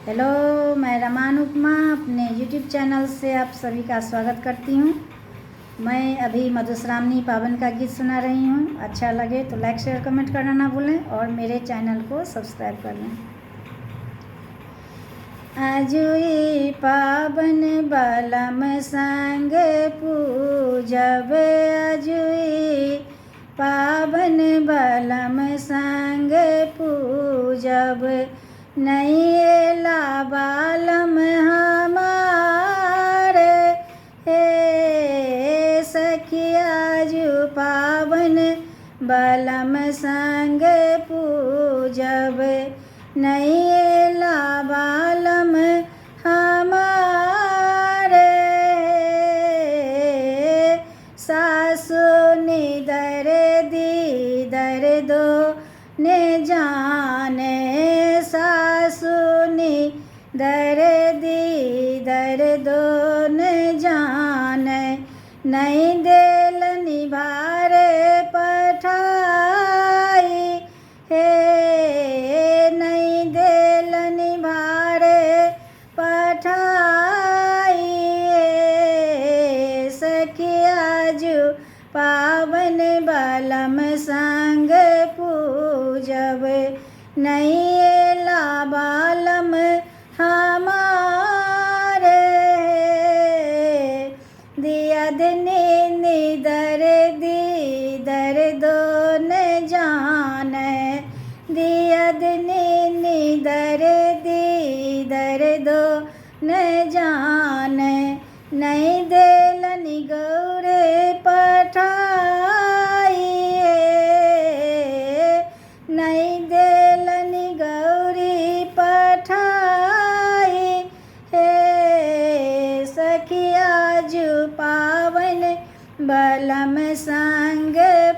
Hello, मैं रमान उपमा अपने YouTube channel से आप सभी का स्वागत करती हूँ। मैं अभी मधुश्रावणी पावन का गीत सुना रही हूँ। अच्छा लगे तो लाइक शेयर कमेंट करना ना भूलें और मेरे चैनल को सब्सक्राइब कर लें। आजुई पावन बलम संग पूजब, आजुई पावन बलम संग पूजब, नहीं एला बालम हमारे हे सखिया जु पावन बलम संग पूजब, नहीं एला बालम हमारे सासु निदर दीदर दो ने जाने, सासु निदर दीदर दो ने जाने, नहीं देल निभारे पठाई हे नहीं देल निभारे पठाई सखिया जु पावन बलम संग पूजब, नहीं एला बालम हमारे दिया दिने निदर दीदर दो न जाने, दिया दिने निदर दीदर दो न जाने, नहीं देलनि गौरे पठाई नहीं देलनि गौरी पठाई हे सखिया जु पावन बलम संग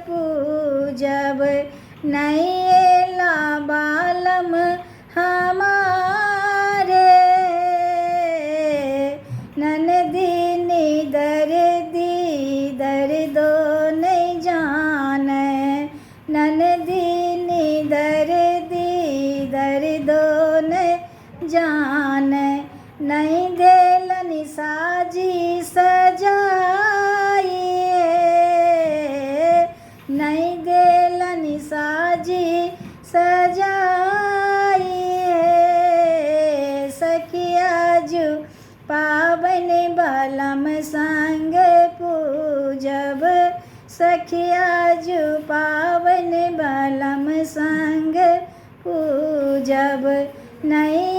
पूजब, नहीं एला बालम हमारे ननदी निदर दीदर दो नहीं जाने, ननदी निदर दीदर दो नहीं जाने, नहीं देलनि साजी सजाई नहीं देलनि साजी सजाई सखिया जु पावन बलम संग पूजब, सखिया जु पावन बलम संग पूजब, नहीं